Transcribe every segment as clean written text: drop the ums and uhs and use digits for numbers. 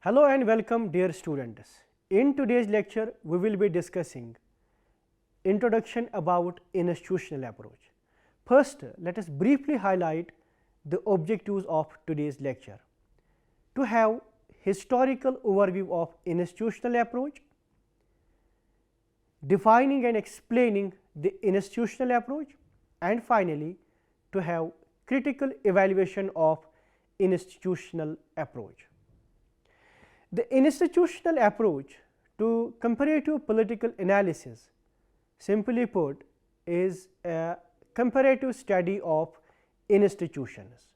Hello and welcome dear students. In today's lecture, we will be discussing introduction about institutional approach. First, let us briefly highlight the objectives of today's lecture. To have historical overview of institutional approach, defining and explaining the institutional approach, and finally, to have critical evaluation of institutional approach. The institutional approach to comparative political analysis, simply put, is a comparative study of institutions.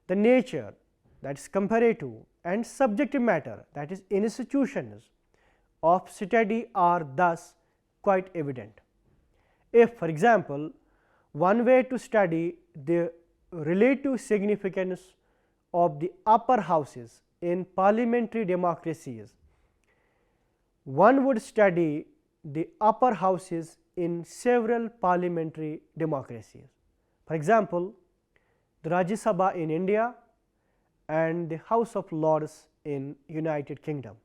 The nature, that is comparative, and subjective matter, that is institutions, of study are thus quite evident. If, for example, one were to study the relative significance of the upper houses in parliamentary democracies, one would study the upper houses in several parliamentary democracies. For example, the Rajya Sabha in India and the House of Lords in United Kingdom,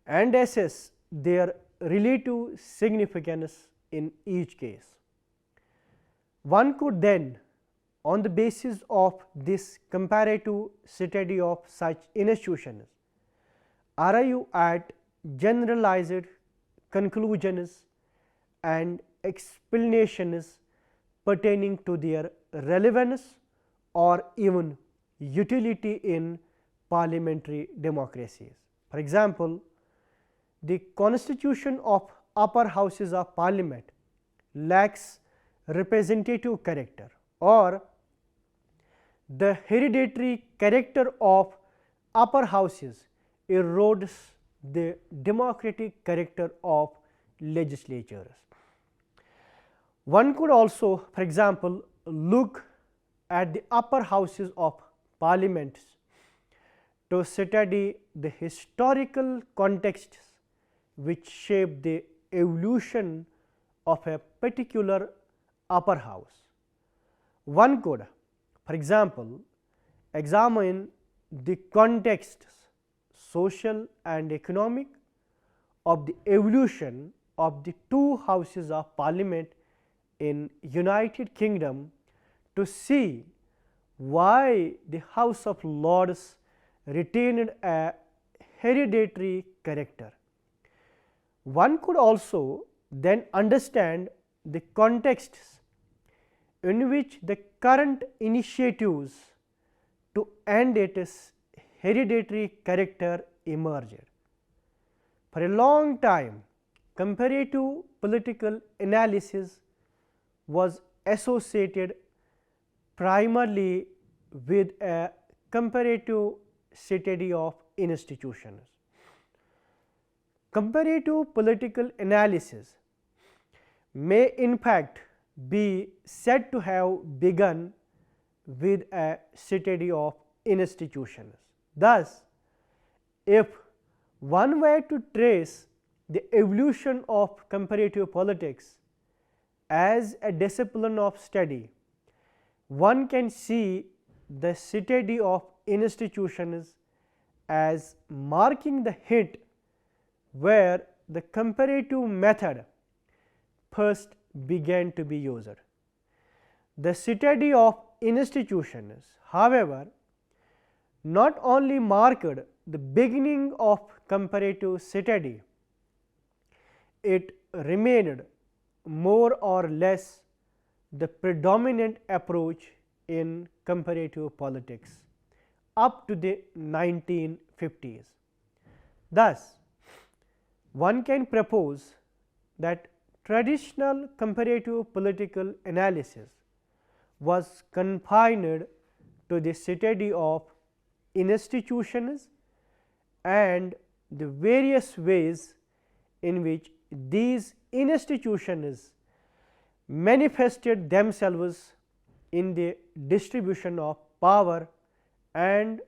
and assess their relative significance in each case. One could then, on the basis of this comparative study of such institutions, arrive at generalized conclusions and explanations pertaining to their relevance or even utility in parliamentary democracies. For example, the constitution of upper houses of parliament lacks representative character, or the hereditary character of upper houses erodes the democratic character of legislatures. One could also, for example, look at the upper houses of parliaments to study the historical contexts which shape the evolution of a particular upper house. One could, for example, examine the contexts, social and economic, of the evolution of the two houses of parliament in United Kingdom to see why the House of Lords retained a hereditary character. One could also then understand the contexts in which the current initiatives to end its hereditary character emerged. For a long time, comparative political analysis was associated primarily with a comparative study of institutions. Comparative political analysis may in fact be said to have begun with a study of institutions. Thus, if one were to trace the evolution of comparative politics as a discipline of study, one can see the study of institutions as marking the hint where the comparative method first began to be used. The study of institutions, however, not only marked the beginning of comparative study, it remained more or less the predominant approach in comparative politics up to the 1950s. Thus, one can propose that traditional comparative political analysis was confined to the study of institutions and the various ways in which these institutions manifested themselves in the distribution of power and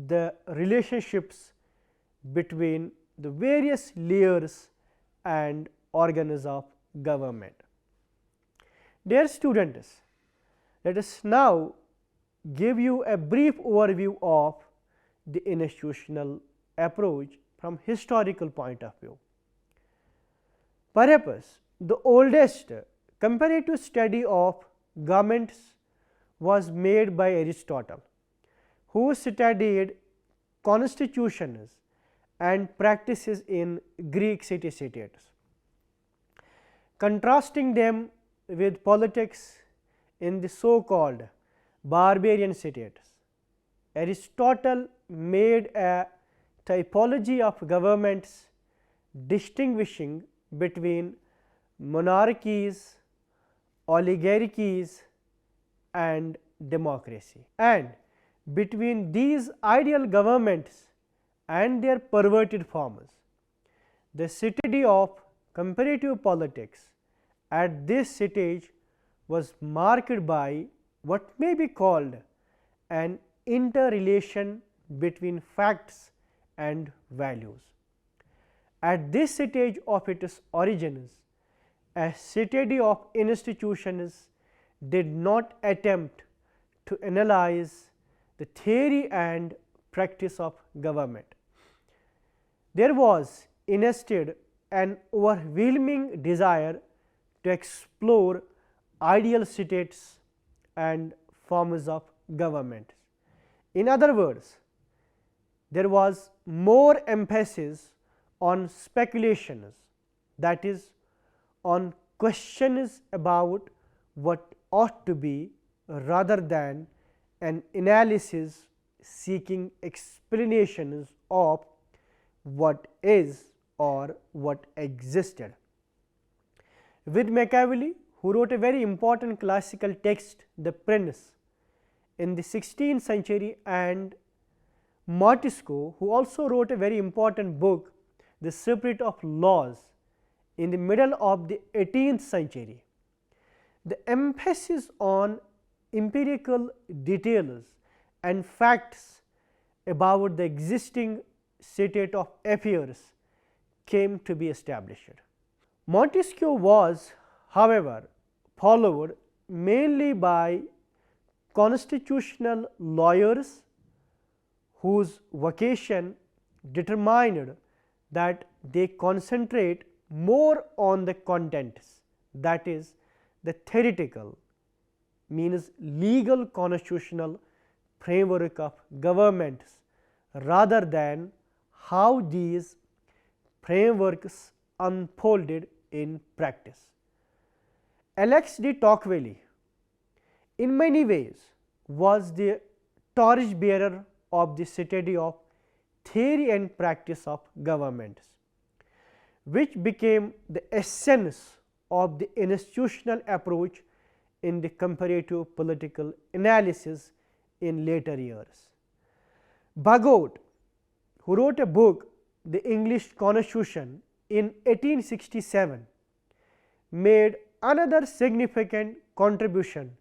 the relationships between the various layers and organs of government. Dear students, let us now give you a brief overview of the institutional approach from historical point of view. Perhaps the oldest comparative study of governments was made by Aristotle, who studied constitutions and practices in Greek city-states, contrasting them with politics in the so-called barbarian states. Aristotle made a typology of governments distinguishing between monarchies, oligarchies and democracy, and between these ideal governments and their perverted forms. The study of comparative politics at this stage was marked by what may be called an interrelation between facts and values. At this stage of its origins, a study of institutions did not attempt to analyze the theory and practice of government. There was instead an overwhelming desire to explore ideal states and forms of government. In other words, there was more emphasis on speculations, that is, on questions about what ought to be, rather than an analysis seeking explanations of what is or what existed. With Machiavelli, who wrote a very important classical text, The Prince, in the 16th century, and Montesquieu, who also wrote a very important book, The Spirit of Laws, in the middle of the 18th century. The emphasis on empirical details and facts about the existing state of affairs came to be established. Montesquieu was, however, followed mainly by constitutional lawyers whose vocation determined that they concentrate more on the contents, that is, the theoretical, means legal constitutional framework of governments, rather than how these frameworks unfolded in practice. Alex de Tocqueville, in many ways, was the torchbearer of the study of theory and practice of governments, which became the essence of the institutional approach in the comparative political analysis in later years. Bagot, who wrote a book, The English Constitution, in 1867, made another significant contribution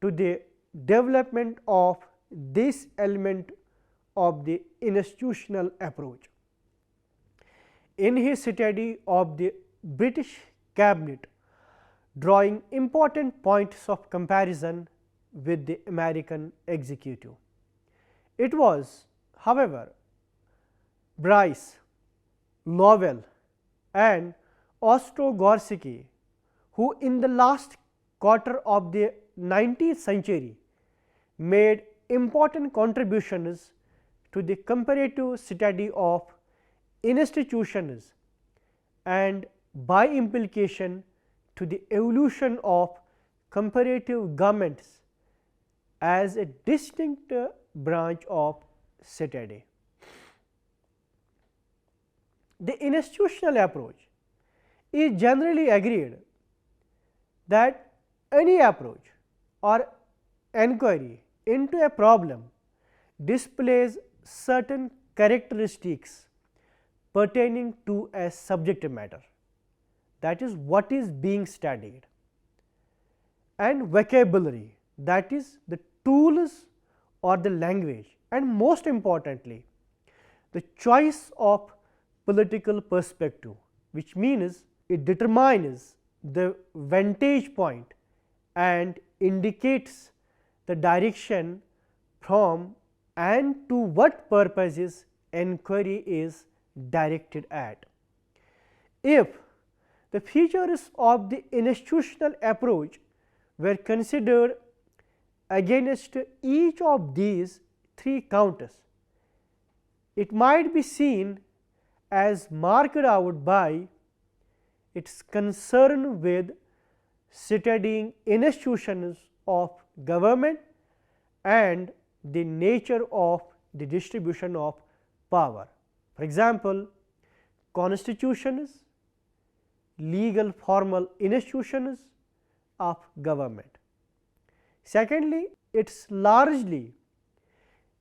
to the development of this element of the institutional approach. In his study of the British cabinet, drawing important points of comparison with the American executive. It was, however, Bryce, Lowell and Ostrogorski who in the last quarter of the 19th century made important contributions to the comparative study of institutions and by implication to the evolution of comparative governments as a distinct branch of study. The institutional approach is generally agreed that any approach or enquiry into a problem displays certain characteristics pertaining to a subject matter, that is what is being studied, and vocabulary, that is the tools or the language, and most importantly the choice of political perspective, which means it determines the vantage point and indicates the direction from and to what purposes enquiry is directed at. If the features of the institutional approach were considered against each of these three counters, it might be seen as marked out by its concern with studying institutions of government and the nature of the distribution of power. For example, constitutions, legal formal institutions of government. Secondly, it is largely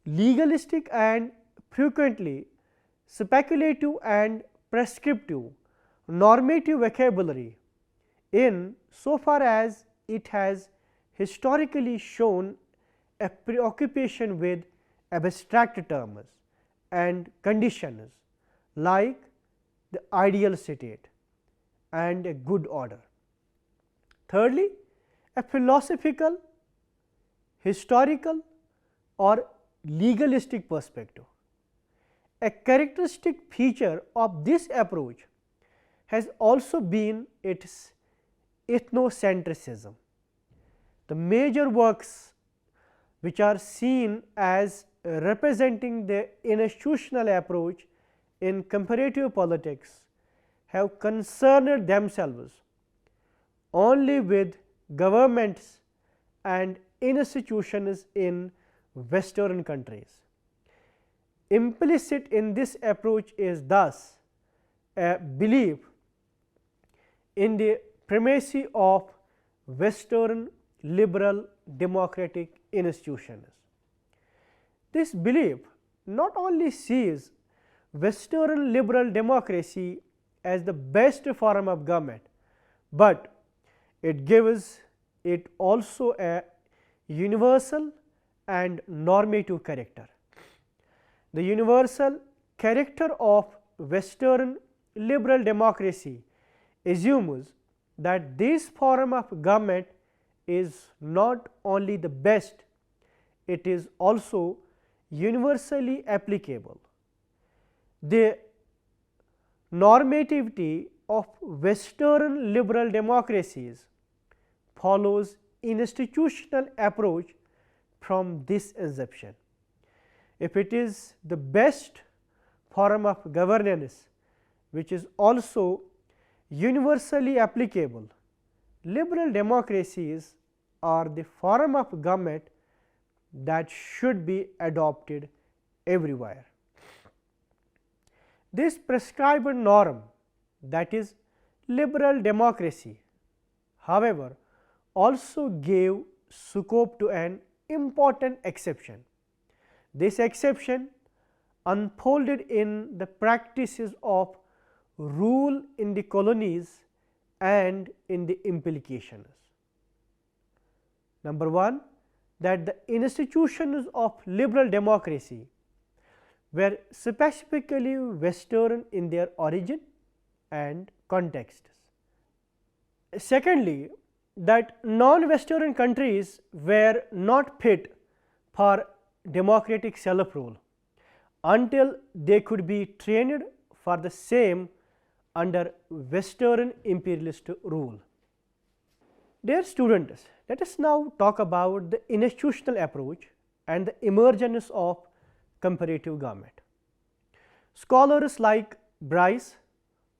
legalistic and frequently speculative and prescriptive normative vocabulary in so far as it has historically shown a preoccupation with abstract terms and conditions like the ideal state and a good order. Thirdly, a philosophical, historical or legalistic perspective. A characteristic feature of this approach has also been its ethnocentrism. The major works which are seen as representing the institutional approach in comparative politics have concerned themselves only with governments and institutions in Western countries. Implicit in this approach is thus a belief in the primacy of Western liberal democratic institutions. This belief not only sees Western liberal democracy as the best form of government, but it gives it also a universal and normative character. The universal character of Western liberal democracy assumes that this form of government is not only the best, it is also universally applicable. The normativity of Western liberal democracies follows institutional approach from this assumption. If it is the best form of governance which is also universally applicable, liberal democracies are the form of government that should be adopted everywhere. This prescribed norm, that is liberal democracy, however, also gave scope to an important exception. This exception unfolded in the practices of rule in the colonies and in the implications. Number 1, that the institutions of liberal democracy were specifically Western in their origin and contexts. Secondly, that non-Western countries were not fit for democratic self-rule until they could be trained for the same under Western imperialist rule. Dear students, let us now talk about the institutional approach and the emergence of comparative government. Scholars like Bryce,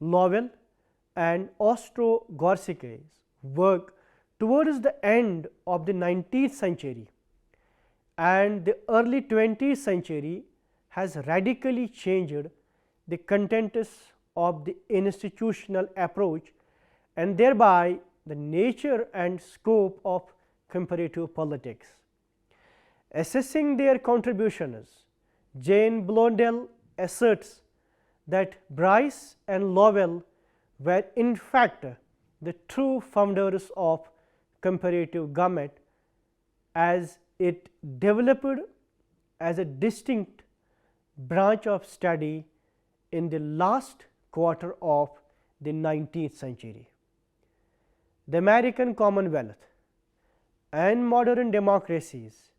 Lowell and Ostro-Gorski's work towards the end of the 19th century and the early 20th century has radically changed the contents of the institutional approach and thereby the nature and scope of comparative politics. Assessing their contributions, Jane Blondell asserts that Bryce and Lowell were in fact the true founders of comparative government as it developed as a distinct branch of study in the last quarter of the 19th century. The American Commonwealth and modern democracies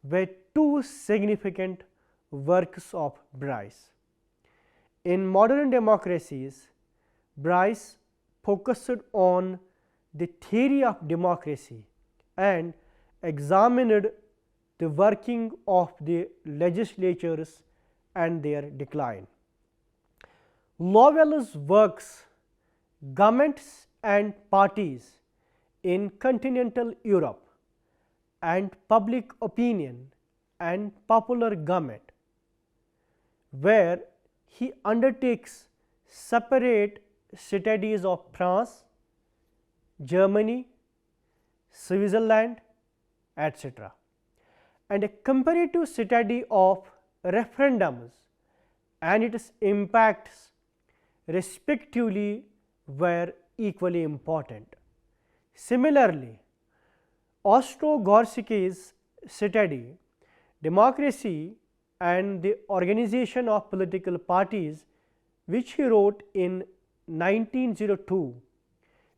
were two significant works of Bryce. In modern democracies, Bryce focused on the theory of democracy and examined the working of the legislatures and their decline. Lowell's works, Governments and Parties in Continental Europe and Public Opinion and Popular Government, where he undertakes separate studies of France, Germany, Switzerland, etc., and a comparative study of referendums and its impacts respectively were equally important. Similarly, Ostrogorski's study, Democracy and the Organization of Political Parties, which he wrote in 1902,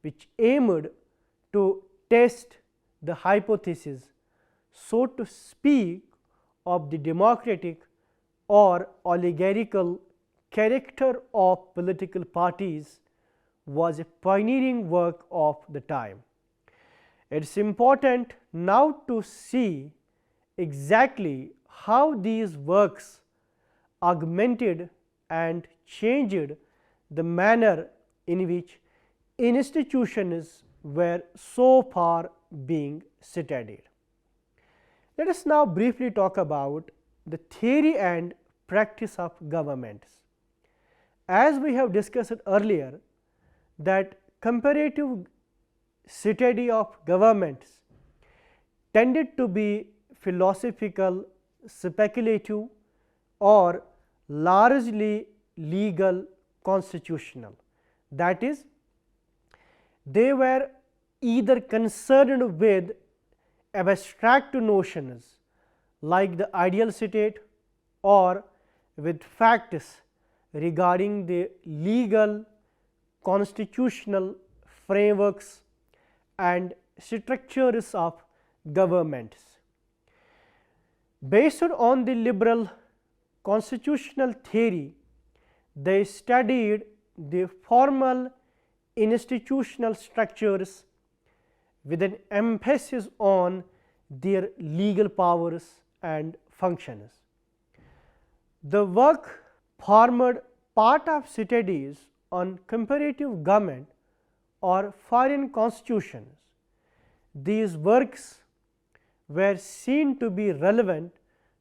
which aimed to test the hypothesis, so to speak, of the democratic or oligarchical character of political parties, was a pioneering work of the time. It is important now to see exactly how these works augmented and changed the manner in which institutions were so far being studied. Let us now briefly talk about the theory and practice of governments. As we have discussed earlier, that comparative study of governments tended to be philosophical, speculative, or largely legal constitutional. That is, they were either concerned with abstract notions like the ideal state or with facts regarding the legal constitutional frameworks and structures of governments. Based on the liberal constitutional theory, they studied the formal institutional structures with an emphasis on their legal powers and functions. The work formed part of studies on comparative government or foreign constitutions. These works were seen to be relevant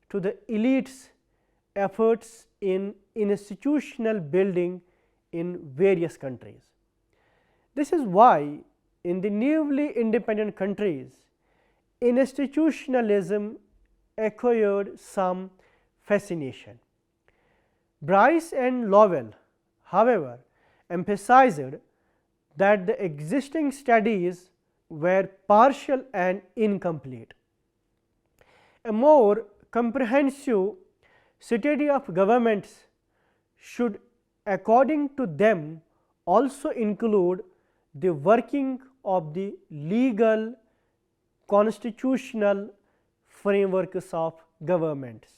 to the elite's efforts in institutional building in various countries. This is why in the newly independent countries, institutionalism acquired some fascination. Bryce and Lowell, however, emphasized that the existing studies were partial and incomplete. A more comprehensive study of governments should, according to them, also include the working of the legal constitutional frameworks of governments.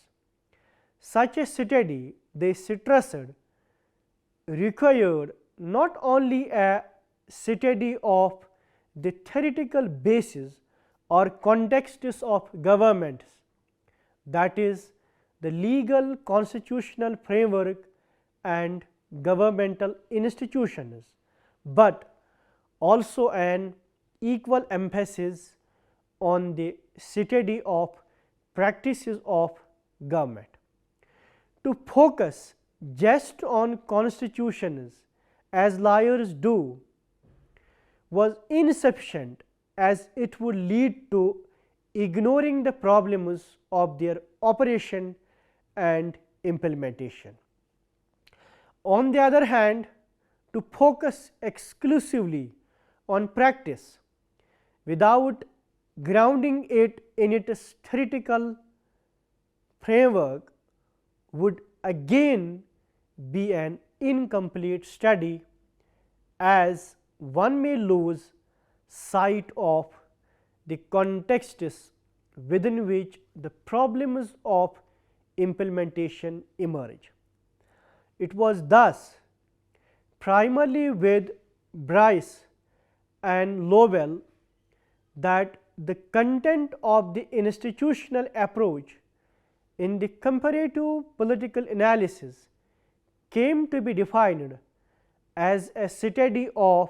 Such a study, they stressed, required not only a study of the theoretical basis or contexts of governments, that is, the legal constitutional framework and governmental institutions, but also an equal emphasis on the study of practices of government. To focus just on constitutions as lawyers do was insufficient, as it would lead to ignoring the problems of their operation and implementation. On the other hand, to focus exclusively on practice without grounding it in its theoretical framework would again be an incomplete study, as one may lose sight of the contexts within which the problems of implementation emerge. It was thus primarily with Bryce and Lowell that the content of the institutional approach in the comparative political analysis came to be defined as a study of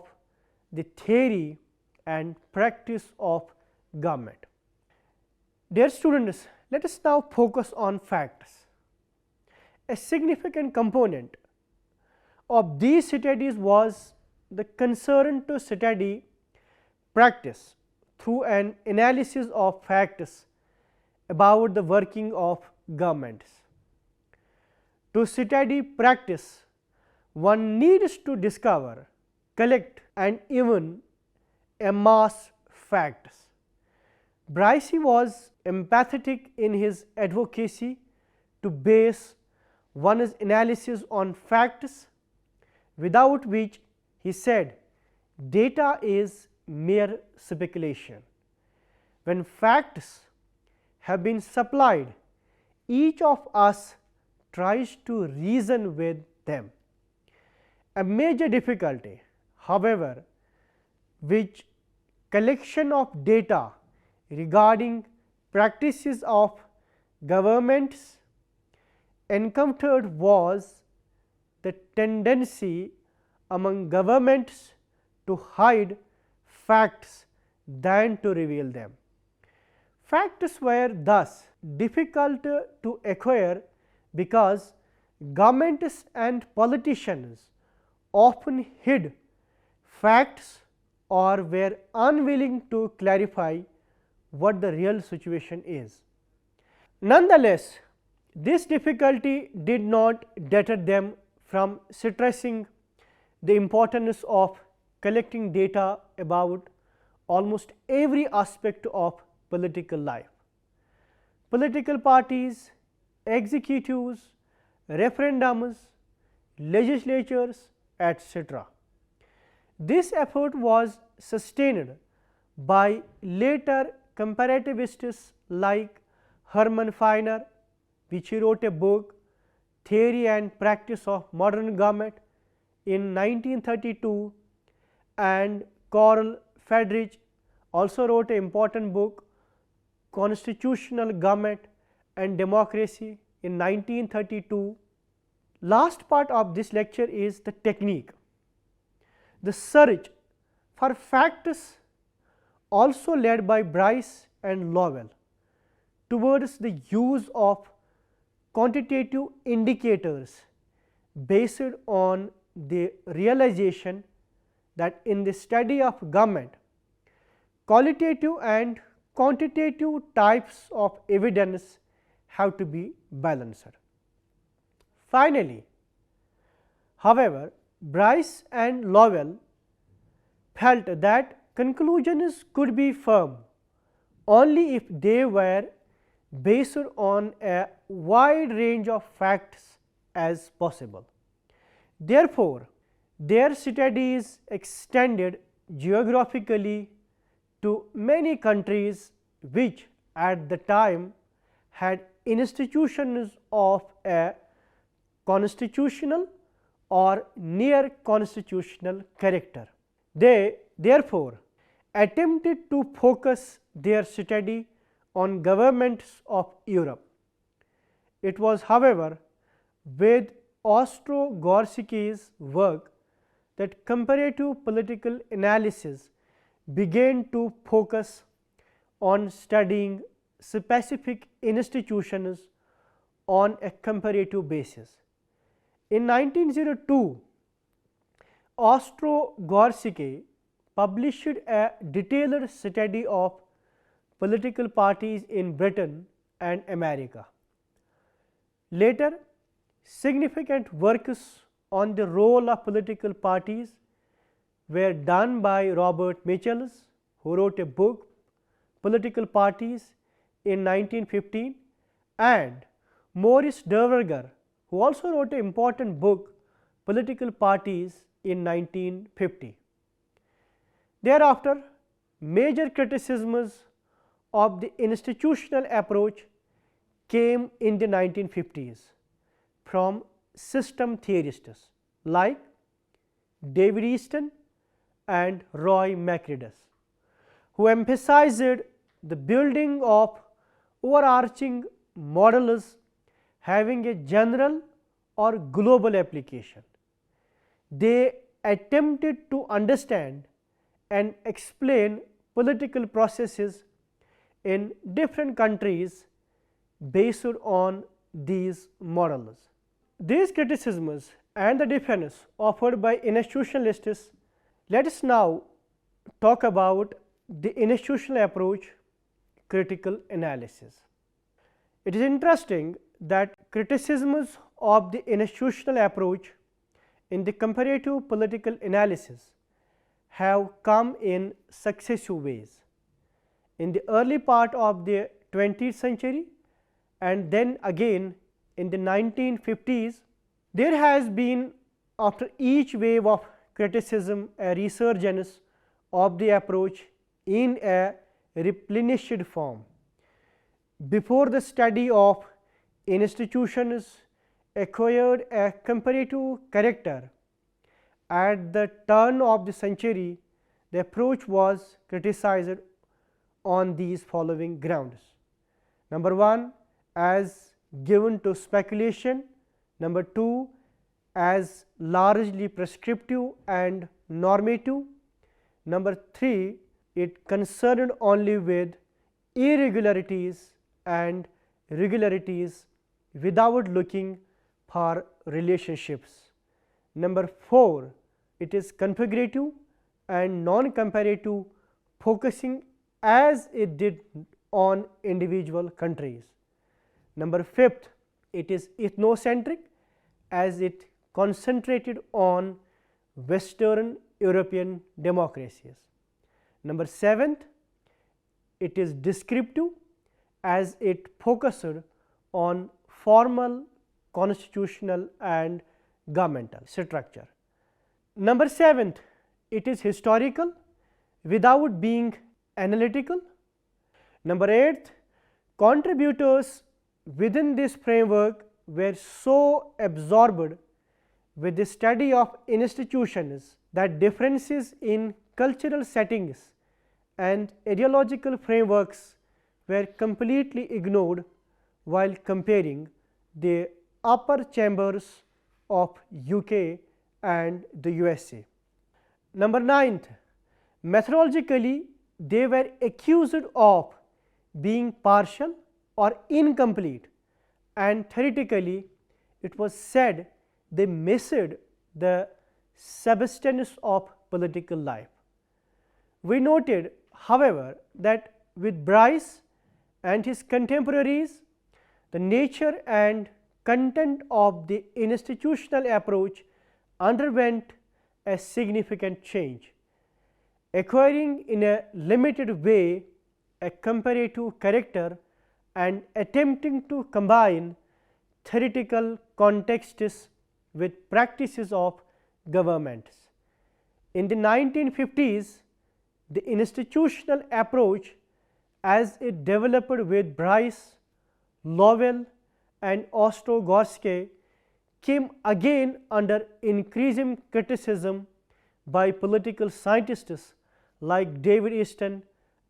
the theory and practice of government. Dear students, let us now focus on facts. A significant component of these studies was the concern to study practice through an analysis of facts about the working of governments. To study practice, one needs to discover, collect and even amass facts. Bryce was empathetic in his advocacy to base one's analysis on facts, without which, he said, data is mere speculation. When facts have been supplied, each of us tries to reason with them. A major difficulty, however, which collection of data regarding practices of governments encountered was the tendency among governments to hide facts than to reveal them. Facts were thus difficult to acquire because governments and politicians often hid facts or were unwilling to clarify what the real situation is. Nonetheless, this difficulty did not deter them from stressing the importance of collecting data about almost every aspect of political life. Political parties, executives, referendums, legislatures, etc. This effort was sustained by later comparativists like Herman Feiner, which he wrote a book, Theory and Practice of Modern Government, in 1932, and Karl Friedrich also wrote an important book, Constitutional Government and Democracy, in 1932. Last part of this lecture is the technique. The search for facts, also led by Bryce and Lowell, towards the use of quantitative indicators based on the realization that in the study of government, qualitative and quantitative types of evidence have to be balanced. Finally, however, Bryce and Lowell felt that conclusions could be firm only if they were based on a wide range of facts as possible. Therefore, their studies extended geographically to many countries which at the time had institutions of a constitutional or near constitutional character. They therefore attempted to focus their study on governments of Europe. It was, however, with Ostrogorski's work that comparative political analysis began to focus on studying specific institutions on a comparative basis. In 1902, Ostrogorski published a detailed study of political parties in Britain and America. Later, significant works on the role of political parties were done by Robert Michels, who wrote a book, Political Parties, in 1915, and Maurice Derweger, who also wrote an important book, Political Parties, in 1950. Thereafter, major criticisms of the institutional approach came in the 1950s from system theorists like David Easton and Roy McRidus, who emphasized the building of overarching models having a general or global application. They attempted to understand and explain political processes in different countries based on these models. These criticisms and the defense offered by institutionalists. Let us now talk about the institutional approach, critical analysis. It is interesting that criticisms of the institutional approach in the comparative political analysis have come in successive ways. In the early part of the 20th century and then again in the 1950s, there has been, after each wave of criticism, a resurgence of the approach in a replenished form. Before the study of institutions acquired a comparative character, at the turn of the century, the approach was criticized on these following grounds. Number 1, as given to speculation. Number 2, as largely prescriptive and normative. Number 3, it concerned only with irregularities and regularities without looking for relationships. Number 4, it is configurative and non-comparative, focusing as it did on individual countries. Number 5, it is ethnocentric as it concentrated on Western European democracies. Number 7, it is descriptive as it focused on formal, constitutional and governmental structure. Number 7, it is historical without being analytical. Number 8, contributors within this framework were so absorbed with the study of institutions that differences in cultural settings and ideological frameworks were completely ignored while comparing the upper chambers of UK and the USA. Number 9, methodologically they were accused of being partial or incomplete, and theoretically it was said they missed the substance of political life. We noted, however, that with Bryce and his contemporaries, the nature and content of the institutional approach underwent a significant change, acquiring in a limited way a comparative character and attempting to combine theoretical contexts with practices of governments. In the 1950s, the institutional approach as it developed with Bryce, Lowell and Ostrogorski came again under increasing criticism by political scientists like David Easton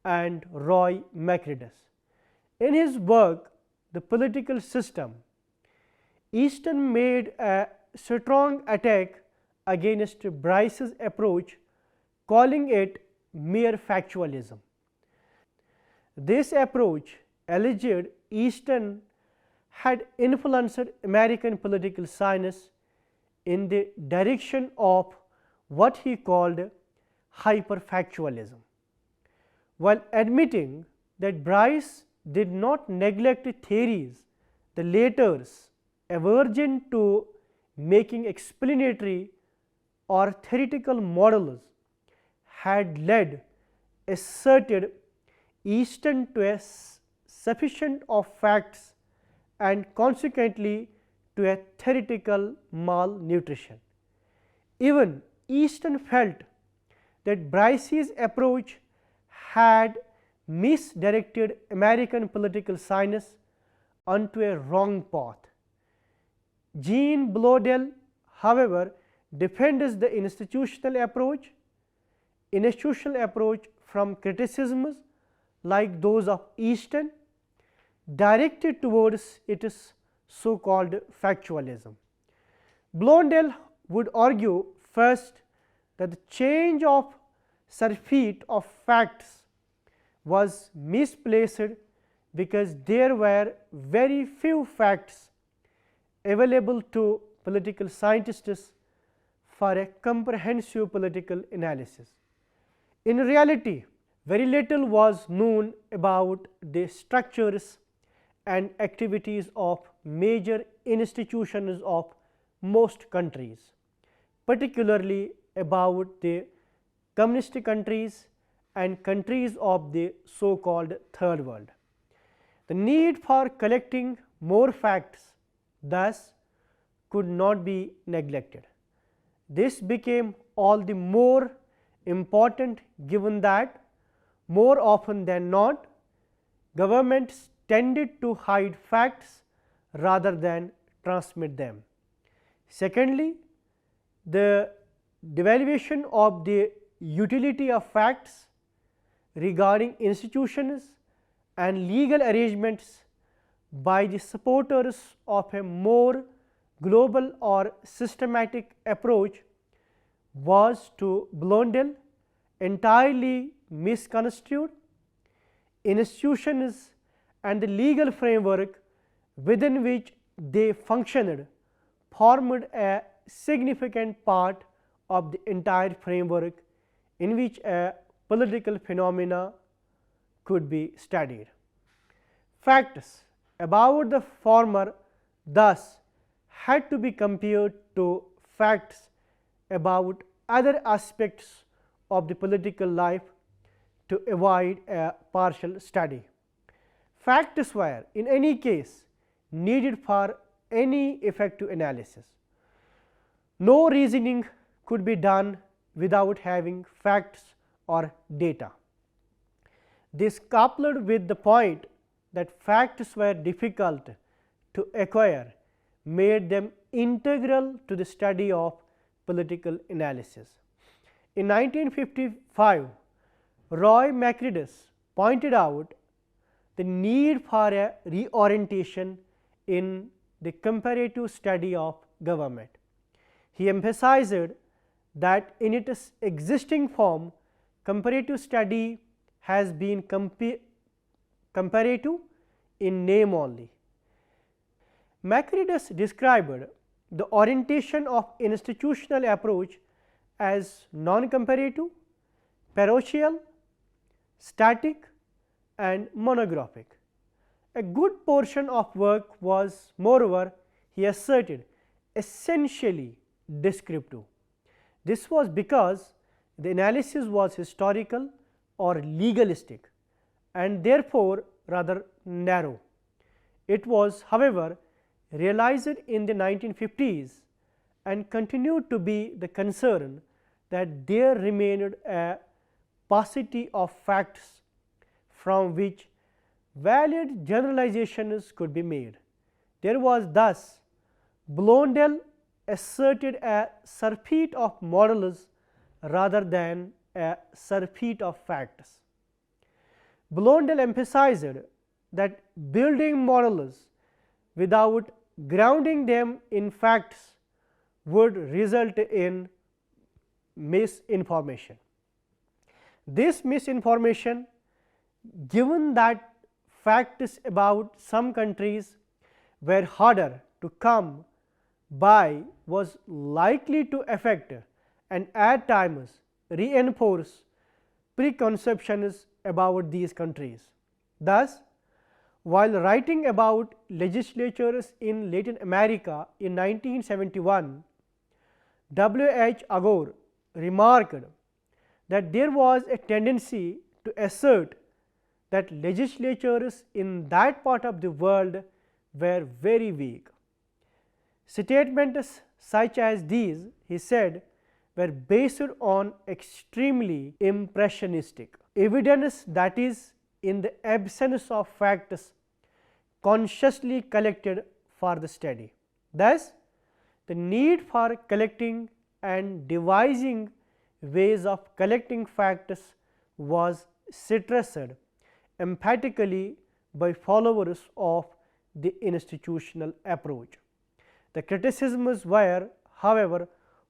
and Roy McRidus. In his work, The Political System, Easton made a strong attack against Bryce's approach, calling it mere factualism. This approach alleged Easton had influenced American political science in the direction of what he called hyperfactualism. While admitting that Bryce did not neglect theories, the latter's aversion to making explanatory or theoretical models had led, asserted Easton to a sufficient of facts and consequently to a theoretical malnutrition. Even Easton felt that Bryce's approach had misdirected American political science onto a wrong path. Jean Blondel, however, defends the institutional approach from criticisms like those of Easton, directed towards its so called factualism. Blondel would argue first that the change of surfeit of facts was misplaced because there were very few facts available to political scientists for a comprehensive political analysis. In reality, very little was known about the structures and activities of major institutions of most countries, particularly about the communist countries and countries of the so called third world. The need for collecting more facts thus could not be neglected. This became all the more important given that more often than not governments tended to hide facts rather than transmit them. Secondly, the devaluation of the utility of facts regarding institutions and legal arrangements by the supporters of a more global or systematic approach was to Blondel entirely misconstrued. Institutions and the legal framework within which they functioned formed a significant part of the entire framework in which a political phenomena could be studied. Facts about the former thus had to be compared to facts about other aspects of the political life to avoid a partial study. Facts were in any case needed for any effective analysis. No reasoning could be done without having facts or data. This, coupled with the point that facts were difficult to acquire, made them integral to the study of political analysis. In 1955, Roy Macready pointed out the need for a reorientation in the comparative study of government. He emphasized that in its existing form, comparative study has been comparative in name only. Macready described the orientation of institutional approach as non-comparative, parochial, static and monographic. A good portion of work was, moreover, he asserted, essentially descriptive. This was because the analysis was historical or legalistic and therefore rather narrow. It was, however, realized in the 1950s and continued to be the concern that there remained a paucity of facts from which valid generalizations could be made. There was thus, Blondel asserted a surfeit of models rather than a surfeit of facts. Blondel emphasized that building models without grounding them in facts would result in misinformation. This misinformation, given that facts about some countries were harder to come by, was likely to affect and at times reinforce preconceptions about these countries. Thus, while writing about legislatures in Latin America in 1971, W. H. Agor remarked that there was a tendency to assert that legislatures in that part of the world were very weak. Statements such as these, he said, were based on extremely impressionistic evidence, that is, in the absence of facts, consciously collected for the study. Thus, the need for collecting and devising ways of collecting facts was stressed emphatically by followers of the institutional approach. The criticisms were, however,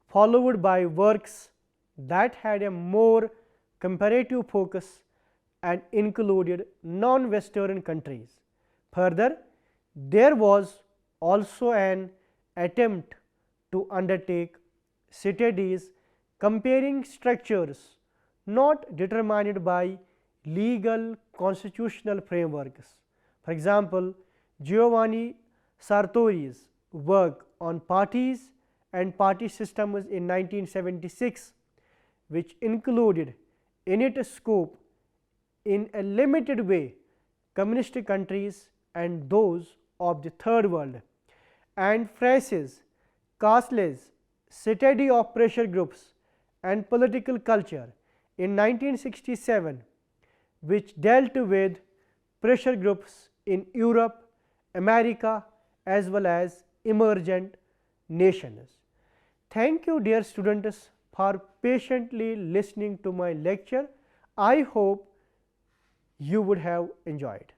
followed by works that had a more comparative focus and included non-Western countries. Further, there was also an attempt to undertake studies comparing structures not determined by legal constitutional frameworks. For example, Giovanni Sartori's work on parties and party systems in 1976, which included in its scope in a limited way communist countries and those of the third world, and Francis Castle's study of pressure groups and political culture in 1967, which dealt with pressure groups in Europe, America as well as emergent nations. Thank you, dear students, for patiently listening to my lecture. I hope you would have enjoyed.